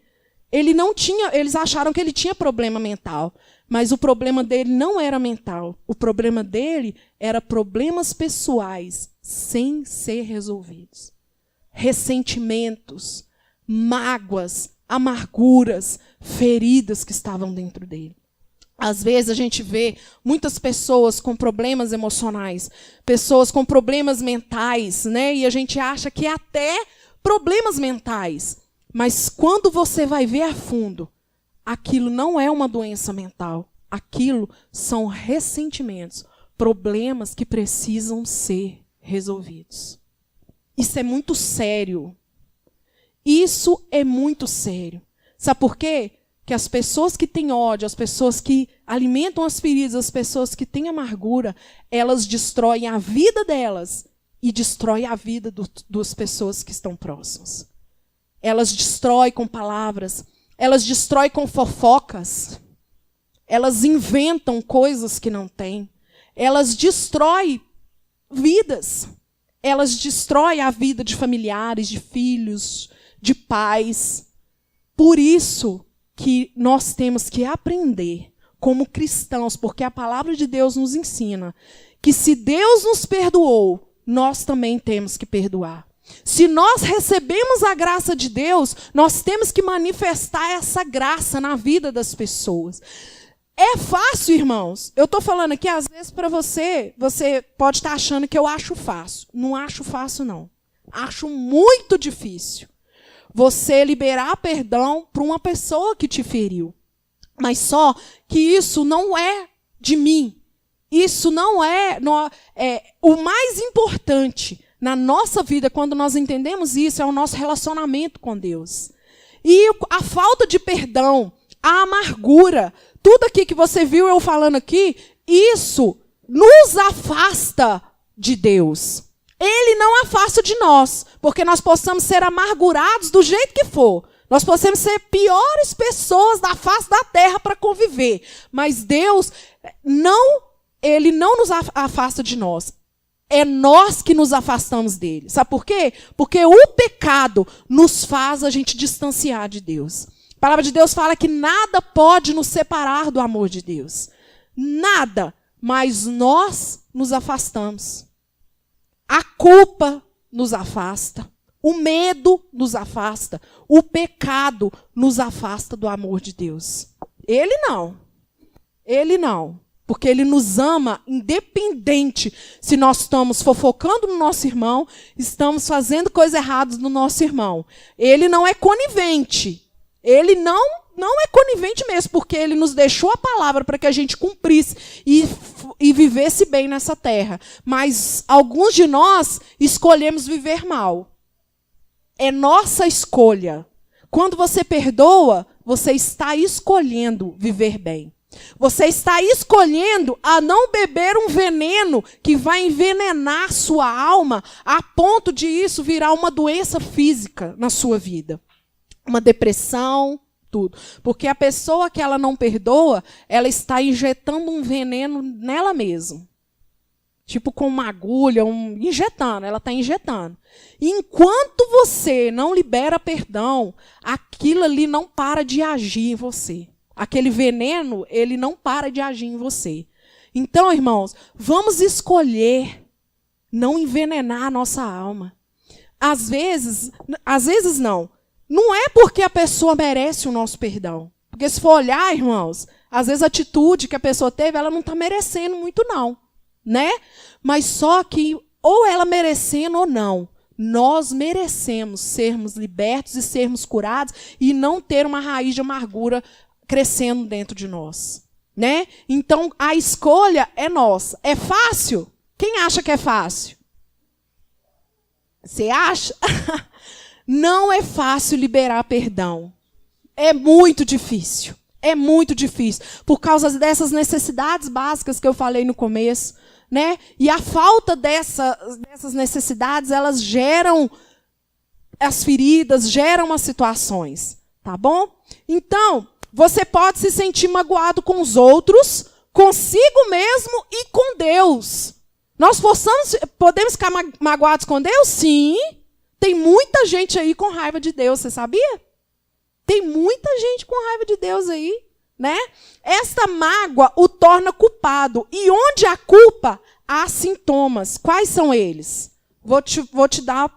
eles acharam que ele tinha problema mental. Mas o problema dele não era mental. O problema dele era problemas pessoais sem ser resolvidos. Ressentimentos, mágoas, amarguras, feridas que estavam dentro dele. Às vezes a gente vê muitas pessoas com problemas emocionais, pessoas com problemas mentais, né? E a gente acha que é até problemas mentais. Mas quando você vai ver a fundo, aquilo não é uma doença mental. Aquilo são ressentimentos, problemas que precisam ser resolvidos. Isso é muito sério. Isso é muito sério. Sabe por quê? Que as pessoas que têm ódio, as pessoas que alimentam as feridas, as pessoas que têm amargura, elas destroem a vida delas e destroem a vida das pessoas que estão próximas. Elas destroem com palavras, elas destroem com fofocas, elas inventam coisas que não têm, elas destroem vidas, elas destroem a vida de familiares, de filhos, de pais. Por isso que nós temos que aprender como cristãos, porque a palavra de Deus nos ensina que se Deus nos perdoou, nós também temos que perdoar. Se nós recebemos a graça de Deus, nós temos que manifestar essa graça na vida das pessoas. É fácil, irmãos. Eu estou falando aqui, às vezes, para você pode estar achando que eu acho fácil. Não acho fácil, não. Acho muito difícil você liberar perdão para uma pessoa que te feriu. Mas só que isso não é de mim. Isso não é o mais importante na nossa vida, quando nós entendemos isso, é o nosso relacionamento com Deus. E a falta de perdão, a amargura, tudo aqui que você viu eu falando aqui, isso nos afasta de Deus. Ele não afasta de nós, porque nós possamos ser amargurados do jeito que for. Nós possamos ser piores pessoas da face da terra para conviver. Mas Deus, Ele não nos afasta de nós. É nós que nos afastamos dele. Sabe por quê? Porque o pecado nos faz a gente distanciar de Deus. A palavra de Deus fala que nada pode nos separar do amor de Deus. Nada. Mas nós nos afastamos. A culpa nos afasta. O medo nos afasta. O pecado nos afasta do amor de Deus. Ele não. Ele não. Porque ele nos ama independente se nós estamos fofocando no nosso irmão, estamos fazendo coisas erradas no nosso irmão. Ele não é conivente. Ele não é conivente mesmo, porque ele nos deixou a palavra para que a gente cumprisse e vivesse bem nessa terra. Mas alguns de nós escolhemos viver mal. É nossa escolha. Quando você perdoa, você está escolhendo viver bem. Você está escolhendo a não beber um veneno que vai envenenar sua alma a ponto de isso virar uma doença física na sua vida. Uma depressão, tudo. Porque a pessoa que ela não perdoa, ela está injetando um veneno nela mesma. Tipo com uma agulha, ela está injetando. E enquanto você não libera perdão, aquilo ali não para de agir em você. Aquele veneno, ele não para de agir em você. Então, irmãos, vamos escolher não envenenar a nossa alma. Às vezes não. Não é porque a pessoa merece o nosso perdão. Porque se for olhar, irmãos, às vezes a atitude que a pessoa teve, ela não está merecendo muito não, né? Mas só que, ou ela merecendo ou não, nós merecemos sermos libertos e sermos curados e não ter uma raiz de amargura crescendo dentro de nós, né? Então, a escolha é nossa. É fácil? Quem acha que é fácil? Você acha? Não é fácil liberar perdão. É muito difícil. É muito difícil. Por causa dessas necessidades básicas que eu falei no começo, né? E a falta dessas necessidades, elas geram as feridas, geram as situações. Tá bom? Então, você pode se sentir magoado com os outros, consigo mesmo e com Deus. Nós podemos ficar magoados com Deus? Sim. Tem muita gente aí com raiva de Deus, você sabia? Tem muita gente com raiva de Deus aí, né? Esta mágoa o torna culpado. E onde há culpa, há sintomas. Quais são eles? Vou te dar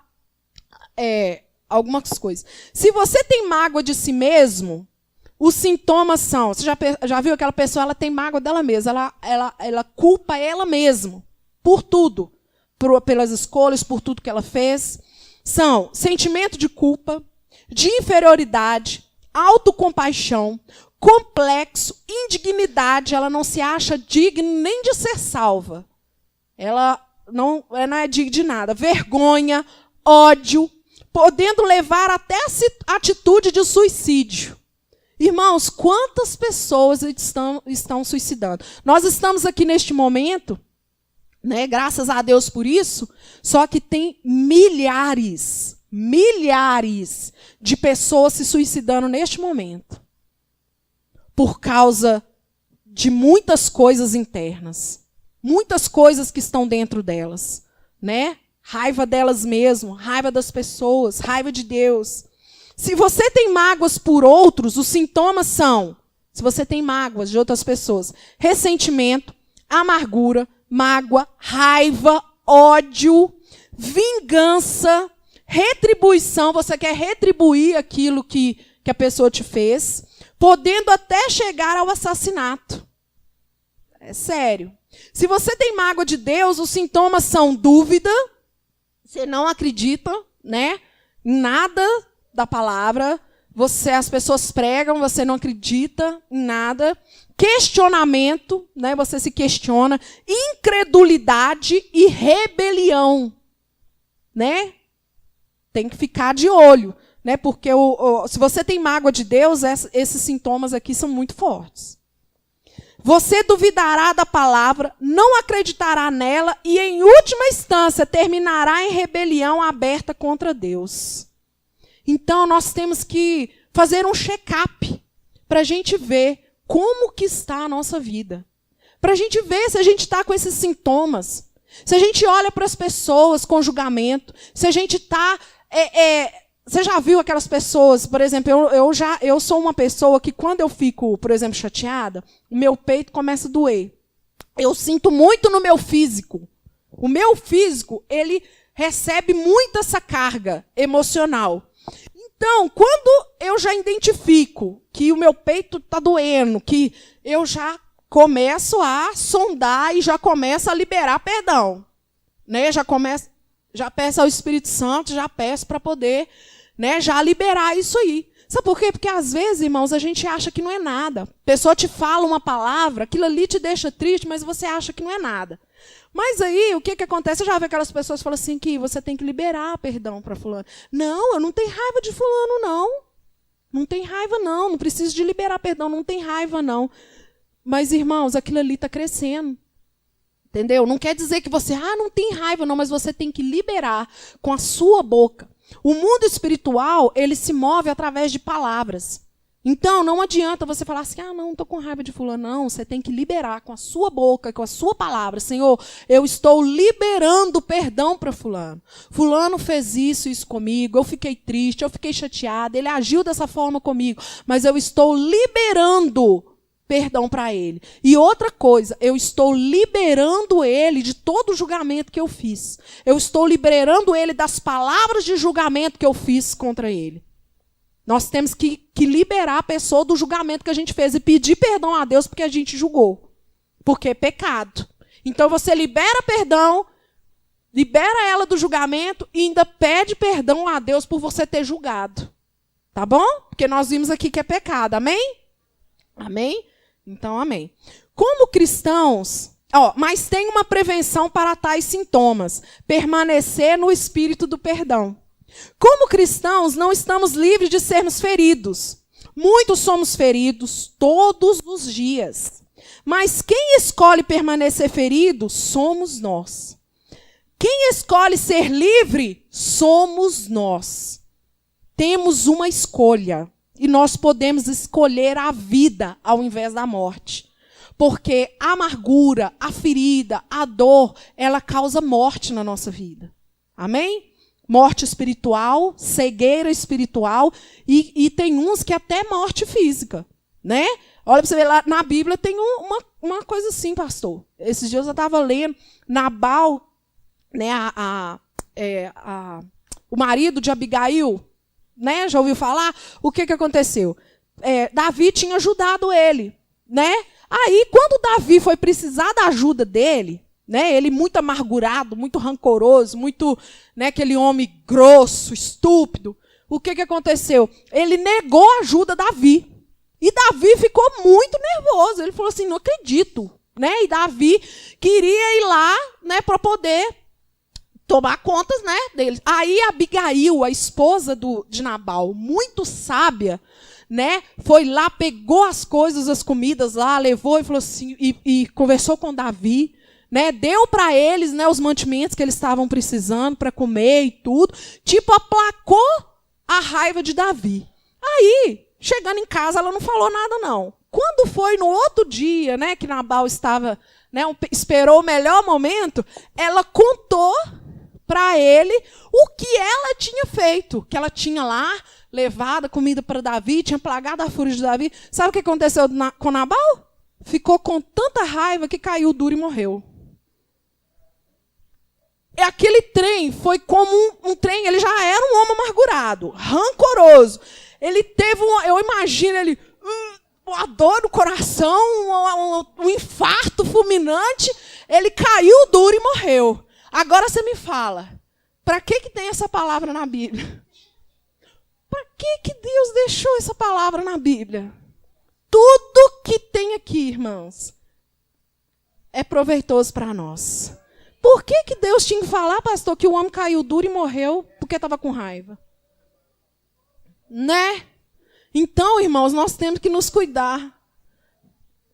algumas coisas. Se você tem mágoa de si mesmo, os sintomas são... Você já viu aquela pessoa, ela tem mágoa dela mesma. Ela culpa ela mesma por tudo. Pelas escolhas, por tudo que ela fez. São sentimento de culpa, de inferioridade, autocompaixão, complexo, indignidade. Ela não se acha digna nem de ser salva. Ela não é digna de nada. Vergonha, ódio, podendo levar até a atitude de suicídio. Irmãos, quantas pessoas estão suicidando? Nós estamos aqui neste momento, né, graças a Deus por isso, só que tem milhares de pessoas se suicidando neste momento. Por causa de muitas coisas internas. Muitas coisas que estão dentro delas, né? Raiva delas mesmo, raiva das pessoas, raiva de Deus. Se você tem mágoas por outros, os sintomas são, se você tem mágoas de outras pessoas, ressentimento, amargura, mágoa, raiva, ódio, vingança, retribuição, você quer retribuir aquilo que a pessoa te fez, podendo até chegar ao assassinato. É sério. Se você tem mágoa de Deus, os sintomas são dúvida, você não acredita, né, em nada da palavra, as pessoas pregam, você não acredita em nada, questionamento, né, você se questiona, incredulidade e rebelião, né? Tem que ficar de olho, né? Porque se você tem mágoa de Deus, esses sintomas aqui são muito fortes. Você duvidará da palavra, não acreditará nela e, em última instância, terminará em rebelião aberta contra Deus. Então, nós temos que fazer um check-up para a gente ver como que está a nossa vida. Para a gente ver se a gente está com esses sintomas. Se a gente olha para as pessoas com julgamento. Se a gente está... Você já viu aquelas pessoas, por exemplo, eu sou uma pessoa que quando eu fico, por exemplo, chateada, o meu peito começa a doer. Eu sinto muito no meu físico. O meu físico, ele recebe muito essa carga emocional. Então, quando eu já identifico que o meu peito está doendo, que eu já começo a sondar e já começo a liberar perdão. Né? Já peço ao Espírito Santo, já peço para poder, né, já liberar isso aí. Sabe por quê? Porque às vezes, irmãos, a gente acha que não é nada. A pessoa te fala uma palavra, aquilo ali te deixa triste, mas você acha que não é nada. Mas aí, o que acontece? Eu já vi aquelas pessoas que falam assim, que você tem que liberar perdão para fulano. Não, eu não tenho raiva de fulano, não. Não tem raiva, não. Não preciso de liberar perdão, não tem raiva, não. Mas, irmãos, aquilo ali está crescendo. Entendeu? Não quer dizer que você, não tem raiva, não, mas você tem que liberar com a sua boca. O mundo espiritual, ele se move através de palavras. Então, não adianta você falar assim, não estou com raiva de fulano. Não, você tem que liberar com a sua boca, com a sua palavra. Senhor, eu estou liberando perdão para fulano. Fulano fez isso comigo, eu fiquei triste, eu fiquei chateada, ele agiu dessa forma comigo, mas eu estou liberando perdão para ele. E outra coisa, eu estou liberando ele de todo o julgamento que eu fiz. Eu estou liberando ele das palavras de julgamento que eu fiz contra ele. Nós temos que liberar a pessoa do julgamento que a gente fez e pedir perdão a Deus porque a gente julgou. Porque é pecado. Então você libera perdão, libera ela do julgamento e ainda pede perdão a Deus por você ter julgado. Tá bom? Porque nós vimos aqui que é pecado. Amém? Amém? Então, amém. Como cristãos, mas tem uma prevenção para tais sintomas. Permanecer no espírito do perdão. Como cristãos, não estamos livres de sermos feridos. Muitos somos feridos todos os dias. Mas quem escolhe permanecer ferido somos nós. Quem escolhe ser livre somos nós. Temos uma escolha. E nós podemos escolher a vida ao invés da morte. Porque a amargura, a ferida, a dor, ela causa morte na nossa vida. Amém? Morte espiritual, cegueira espiritual e tem uns que até morte física, né? Olha para você ver, lá na Bíblia tem uma coisa assim, pastor. Esses dias eu estava lendo, Nabal, né, o marido de Abigail, né, já ouviu falar? O que aconteceu? Davi tinha ajudado ele, né? Aí, quando Davi foi precisar da ajuda dele, né, ele muito amargurado, muito rancoroso, muito, né, aquele homem grosso, estúpido, o que aconteceu? Ele negou a ajuda a Davi. E Davi ficou muito nervoso. Ele falou assim, não acredito. Né? E Davi queria ir lá, né, para poder tomar contas, né, deles. Aí Abigail, a esposa de Nabal, muito sábia, né, foi lá, pegou as coisas, as comidas lá, levou e falou assim, e conversou com Davi, né, deu para eles, né, os mantimentos que eles estavam precisando para comer e tudo, tipo, aplacou a raiva de Davi. Aí, chegando em casa, ela não falou nada, não. Quando foi no outro dia, né, que Nabal estava, né, esperou o melhor momento, ela contou para ele o que ela tinha feito, que ela tinha lá levado a comida para Davi, tinha plagado a fúria de Davi. Sabe o que aconteceu com Nabal? Ficou com tanta raiva que caiu duro e morreu. E aquele trem foi como um trem, ele já era um homem amargurado, rancoroso. Ele teve, eu imagino ele, uma dor no coração, um infarto fulminante, ele caiu duro e morreu. Agora você me fala, para que tem essa palavra na Bíblia? Para que Deus deixou essa palavra na Bíblia? Tudo que tem aqui, irmãos, é proveitoso para nós. Por que Deus tinha que falar, pastor, que o homem caiu duro e morreu porque estava com raiva? Né? Então, irmãos, nós temos que nos cuidar.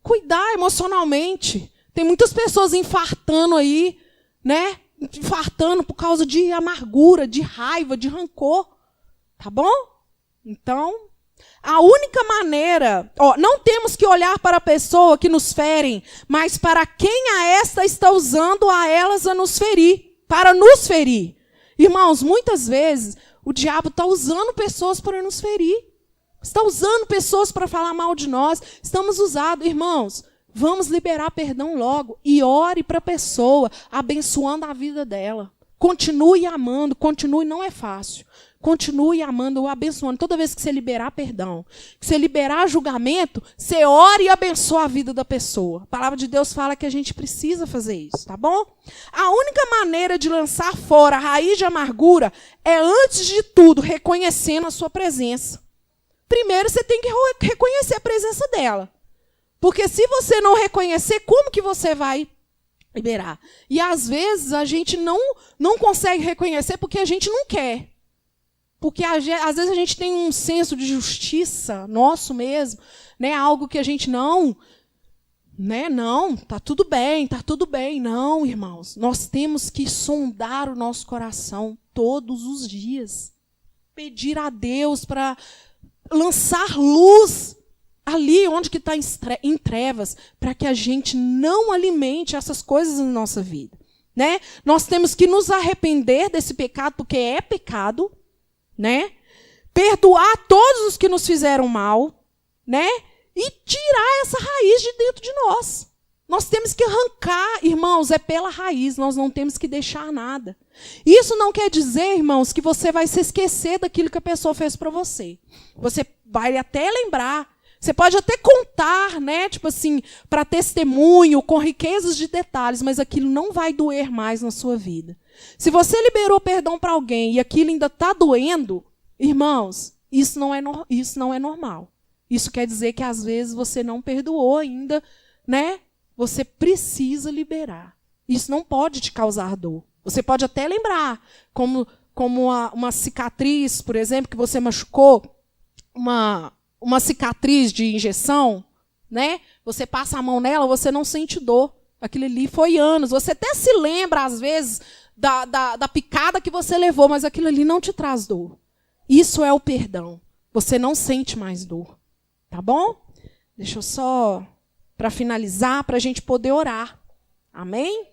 Cuidar emocionalmente. Tem muitas pessoas infartando aí, né? Infartando por causa de amargura, de raiva, de rancor. Tá bom? Então, a única maneira... não temos que olhar para a pessoa que nos ferem, mas para quem a esta está usando a elas a nos ferir. Para nos ferir. Irmãos, muitas vezes o diabo está usando pessoas para nos ferir. Está usando pessoas para falar mal de nós. Estamos usados. Irmãos, vamos liberar perdão logo. E ore para a pessoa, abençoando a vida dela. Continue amando, continue, não é fácil. Continue amando ou abençoando. Toda vez que você liberar perdão, que você liberar julgamento, você ore e abençoa a vida da pessoa. A palavra de Deus fala que a gente precisa fazer isso, tá bom? A única maneira de lançar fora a raiz de amargura é, antes de tudo, reconhecendo a sua presença. Primeiro, você tem que reconhecer a presença dela. Porque se você não reconhecer, como que você vai liberar? E às vezes a gente não consegue reconhecer porque a gente não quer. Porque às vezes a gente tem um senso de justiça nosso mesmo, né? Algo que a gente não, tá tudo bem. Não, irmãos. Nós temos que sondar o nosso coração todos os dias. Pedir a Deus para lançar luz ali onde que está em trevas, para que a gente não alimente essas coisas na nossa vida. Né? Nós temos que nos arrepender desse pecado, porque é pecado, né? Perdoar todos os que nos fizeram mal, né? E tirar essa raiz de dentro de nós. Nós temos que arrancar, irmãos, é pela raiz, nós não temos que deixar nada. Isso não quer dizer, irmãos, que você vai se esquecer daquilo que a pessoa fez para você. Você vai até lembrar, você pode até contar, né, tipo assim, para testemunho, com riquezas de detalhes, mas aquilo não vai doer mais na sua vida. Se você liberou perdão para alguém e aquilo ainda está doendo, irmãos, isso não é normal. Isso quer dizer que às vezes você não perdoou ainda, né? Você precisa liberar. Isso não pode te causar dor. Você pode até lembrar, como uma cicatriz, por exemplo, que você machucou, uma cicatriz de injeção, né? Você passa a mão nela, você não sente dor. Aquilo ali foi anos. Você até se lembra, às vezes, da picada que você levou, mas aquilo ali não te traz dor. Isso é o perdão. Você não sente mais dor. Tá bom? Deixa eu só, para finalizar, para a gente poder orar. Amém?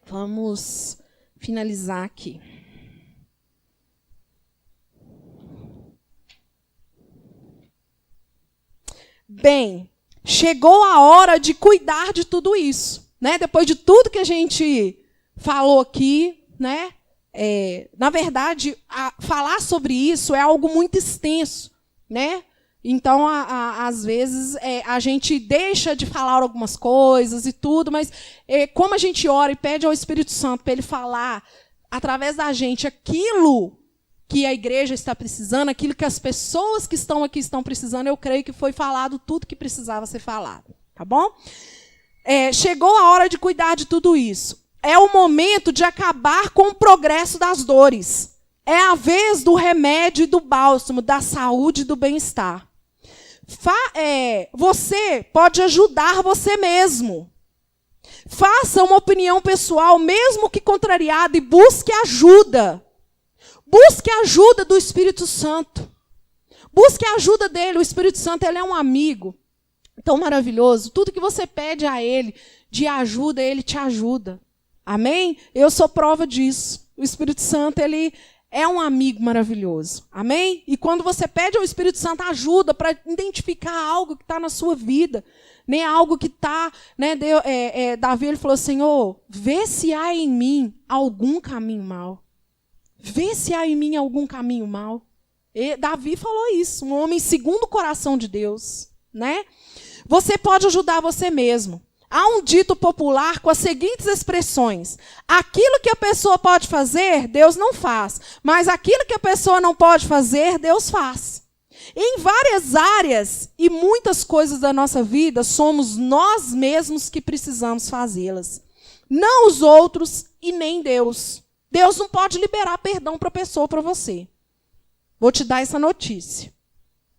Vamos finalizar aqui. Bem, chegou a hora de cuidar de tudo isso, né? Depois de tudo que a gente falou aqui, né? Na verdade, falar sobre isso é algo muito extenso, né? Então, às vezes, a gente deixa de falar algumas coisas e tudo, mas como a gente ora e pede ao Espírito Santo para ele falar através da gente aquilo que a igreja está precisando, aquilo que as pessoas que estão aqui estão precisando, eu creio que foi falado tudo que precisava ser falado. Tá bom? Chegou a hora de cuidar de tudo isso. É o momento de acabar com o progresso das dores. É a vez do remédio e do bálsamo, da saúde e do bem-estar. Você pode ajudar você mesmo. Faça uma opinião pessoal, mesmo que contrariada, e busque ajuda. Busque a ajuda do Espírito Santo. Busque a ajuda dele. O Espírito Santo, ele é um amigo tão maravilhoso. Tudo que você pede a ele de ajuda, ele te ajuda. Amém? Eu sou prova disso. O Espírito Santo, ele é um amigo maravilhoso. Amém? E quando você pede ao Espírito Santo ajuda para identificar algo que está na sua vida, nem algo que está... Davi, ele falou, Senhor, vê se há em mim algum caminho mau. Vê se há em mim algum caminho mau. Davi falou isso, um homem segundo o coração de Deus. Né? Você pode ajudar você mesmo. Há um dito popular com as seguintes expressões: aquilo que a pessoa pode fazer, Deus não faz. Mas aquilo que a pessoa não pode fazer, Deus faz. Em várias áreas e muitas coisas da nossa vida, somos nós mesmos que precisamos fazê-las. Não os outros e nem Deus. Deus não pode liberar perdão para a pessoa, para você. Vou te dar essa notícia.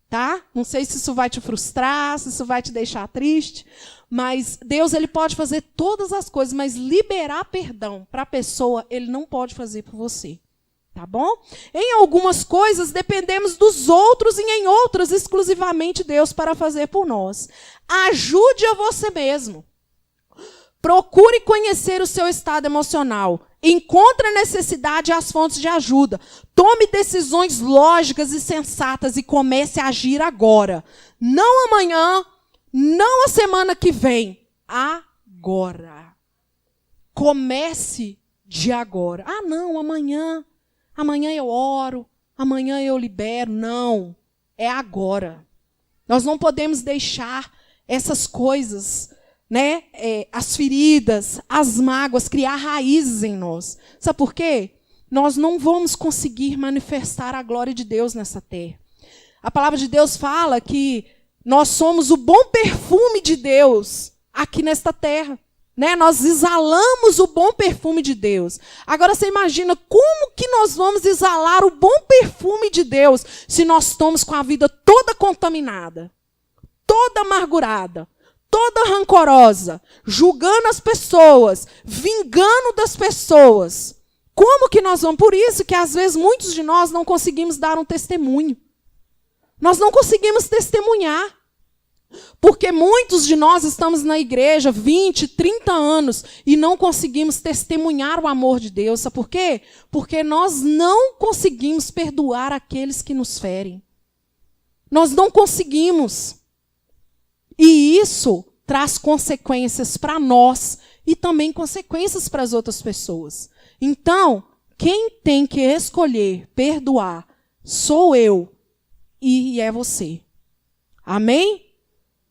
Tá? Não sei se isso vai te frustrar, se isso vai te deixar triste, mas Deus, ele pode fazer todas as coisas, mas liberar perdão para a pessoa, ele não pode fazer por você. Tá bom? Em algumas coisas dependemos dos outros e em outras exclusivamente Deus para fazer por nós. Ajude a você mesmo. Procure conhecer o seu estado emocional. Encontre a necessidade e as fontes de ajuda. Tome decisões lógicas e sensatas e comece a agir agora. Não amanhã, não a semana que vem. Agora. Comece de agora. Ah, não, amanhã. Amanhã eu oro. Amanhã eu libero. Não. É agora. Nós não podemos deixar essas coisas... as feridas, as mágoas, criar raízes em nós. Sabe por quê? Nós não vamos conseguir manifestar a glória de Deus nessa terra. A palavra de Deus fala que nós somos o bom perfume de Deus aqui nesta terra. Nós exalamos o bom perfume de Deus. Agora você imagina como que nós vamos exalar o bom perfume de Deus se nós estamos com a vida toda contaminada, toda amargurada, toda rancorosa, julgando as pessoas, vingando das pessoas. Como que nós vamos? Por isso que às vezes muitos de nós não conseguimos dar um testemunho. Nós não conseguimos testemunhar. Porque muitos de nós estamos na igreja 20, 30 anos e não conseguimos testemunhar o amor de Deus. Sabe por quê? Porque nós não conseguimos perdoar aqueles que nos ferem. Nós não conseguimos. E isso traz consequências para nós e também consequências para as outras pessoas. Então, quem tem que escolher perdoar sou eu e é você. Amém?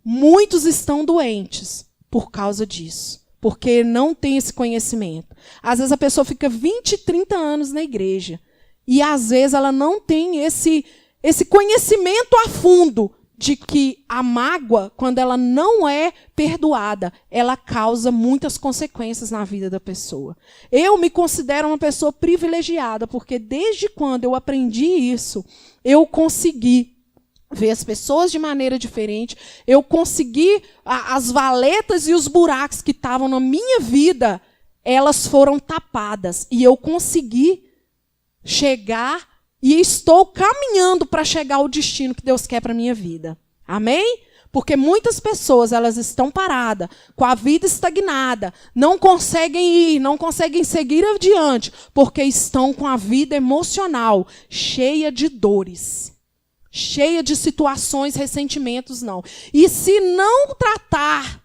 Muitos estão doentes por causa disso, porque não tem esse conhecimento. Às vezes a pessoa fica 20, 30 anos na igreja e às vezes ela não tem esse conhecimento a fundo de que a mágoa, quando ela não é perdoada, ela causa muitas consequências na vida da pessoa. Eu me considero uma pessoa privilegiada, porque desde quando eu aprendi isso, eu consegui ver as pessoas de maneira diferente, eu consegui, as valetas e os buracos que estavam na minha vida, elas foram tapadas, e eu consegui chegar e estou caminhando para chegar ao destino que Deus quer para a minha vida. Amém? Porque muitas pessoas, elas estão paradas, com a vida estagnada, não conseguem ir, não conseguem seguir adiante, porque estão com a vida emocional cheia de dores, cheia de situações, ressentimentos, não. E se não tratar,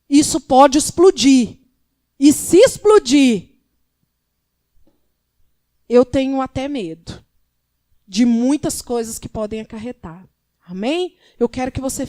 isso pode explodir. E se explodir, eu tenho até medo de muitas coisas que podem acarretar. Amém? Eu quero que você